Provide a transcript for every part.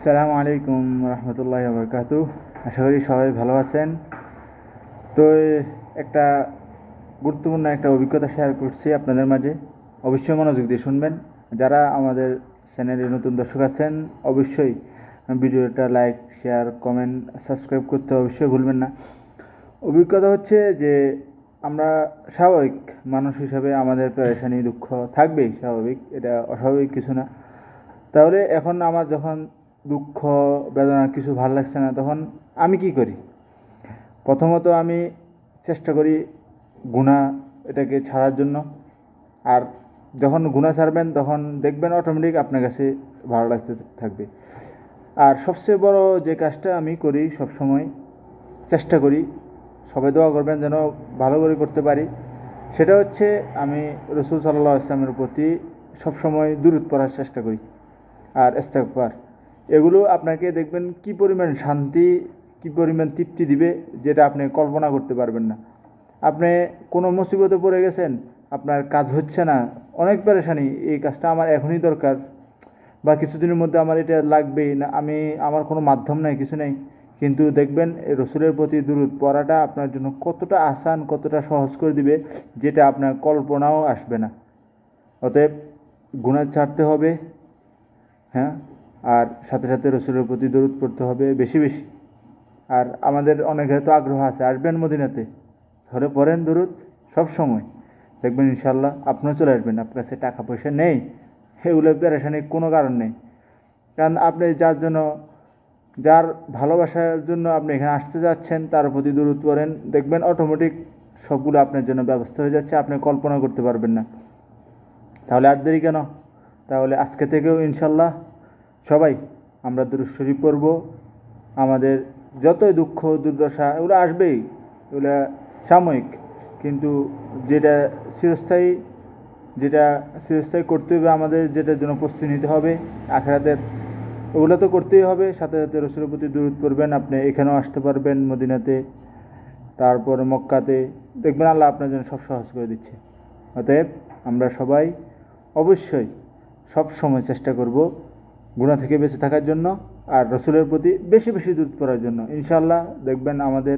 আসসালামু আলাইকুম রহমতুল্লাহি ওয়া বারাকাতুহু। আশা করি সবাই ভালো আছেন। তো একটা গুরুত্বপূর্ণ একটা অভিজ্ঞতা শেয়ার করছি আপনাদের মাঝে। অবশ্যই মনোযোগ দিয়ে শুনবেন। যারা আমাদের চ্যানেলে নতুন দর্শক আছেন অবশ্যই ভিডিওটা লাইক, শেয়ার, কমেন্ট, সাবস্ক্রাইব করতে অবশ্যই ভুলবেন না। অভিজ্ঞতা হচ্ছে যে আমরা স্বাভাবিক মানুষ হিসাবে আমাদের পেরেশানি দুঃখ থাকবেই, স্বাভাবিক, এটা অস্বাভাবিক কিছু না। তাহলে এখন আমার যখন দুঃখ বেদনা কিছু ভালো লাগছে না, তখন আমি কি করি? প্রথমত আমি চেষ্টা করি গুনাহ এটাকে ছাড়ার জন্য। আর যখন গুনাহ ছাড়বেন তখন দেখবেন অটোমেটিক আপনার কাছে ভালো লাগতে থাকবে। আর সবচেয়ে বড় যে কাজটা আমি করি সবসময়, চেষ্টা করি, সবাই দোয়া করবেন যেন ভালো করে করতে পারি, সেটা হচ্ছে আমি রসুল সাল্লাল্লাহু আলাইহি ওয়াসাল্লামের প্রতি সবসময় দুরূদ পড়ার চেষ্টা করি আর ইস্তেগফার। এগুলো আপনাকে দেখবেন কি পরিমাণ শান্তি, কি পরিমাণ তৃপ্তি দিবে, যেটা আপনি কল্পনা করতে পারবেন না। আপনি কোনো মুসিবতে পড়ে গেছেন, আপনার কাজ হচ্ছে না, অনেক পেরেশানি, এই কাজটা আমার এখনই দরকার বা কিছুদিনের মধ্যে আমার এটা লাগবেই না, আমার কোনো মাধ্যম নাই, কিছু নেই, কিন্তু দেখবেন এই রসুলের প্রতি দুরূদ পড়াটা আপনার জন্য কতটা আসান, কতটা সহজ করে দিবে, যেটা আপনার কল্পনাও আসবে না। অতএব গুনাহ ছাড়তে হবে, হ্যাঁ, আর সাথে সাথে রসুলের প্রতি দরুদ পড়তে হবে বেশি বেশি। আর আমাদের অনেকের তো আগ্রহ আছে, আসবেন মদিনাতে, ধরে পড়েন দরুদ সব সময়, দেখবেন ইনশাল্লাহ আপনিও চলে আসবেন। আপনার কাছে টাকা পয়সা নেই, এগুলো পেরেশানির কোনো কারণ নেই। কারণ আপনি যার ভালোবাসার জন্য আপনি এখানে আসতে যাচ্ছেন, তার প্রতি দরুদ পড়েন, দেখবেন অটোমেটিক সবগুলো আপনার জন্য ব্যবস্থা হয়ে যাচ্ছে, আপনি কল্পনা করতে পারবেন না। তাহলে আর দেরি কেন? তাহলে আজকে থেকেও ইনশাল্লাহ সবাই আমরা দুরূদ শরীফ পড়ব। আমাদের যতই দুঃখ দুর্দশা এগুলো আসবেই, এগুলো সাময়িক, কিন্তু যেটা চিরস্থায়ী, যেটা চিরস্থায়ী করতে হবে আমাদের, যেটার জন্য প্রস্তুতি নিতে হবে আখিরাতের, ওগুলো তো করতেই হবে। সাথে সাথে রসুলের প্রতি দরুদ পড়বেন, আপনি এখানেও আসতে পারবেন মদিনাতে, তারপর মক্কাতে, দেখবেন আল্লাহ আপনার জন্য সব সহজ করে দিচ্ছে। অতএব আমরা সবাই অবশ্যই সব সময় চেষ্টা করব গুনাহ থেকে বেঁচে থাকার জন্য আর রসুলের প্রতি বেশি বেশি দরুদ পড়ার জন্য। ইনশাআল্লাহ দেখবেন আমাদের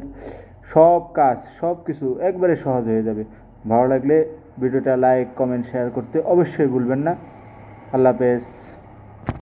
সব কাজ, সব কিছু একবারে সহজ হয়ে যাবে। ভালো লাগলে ভিডিওটা লাইক, কমেন্ট, শেয়ার করতে অবশ্যই ভুলবেন না। আল্লাহ হাফেজ।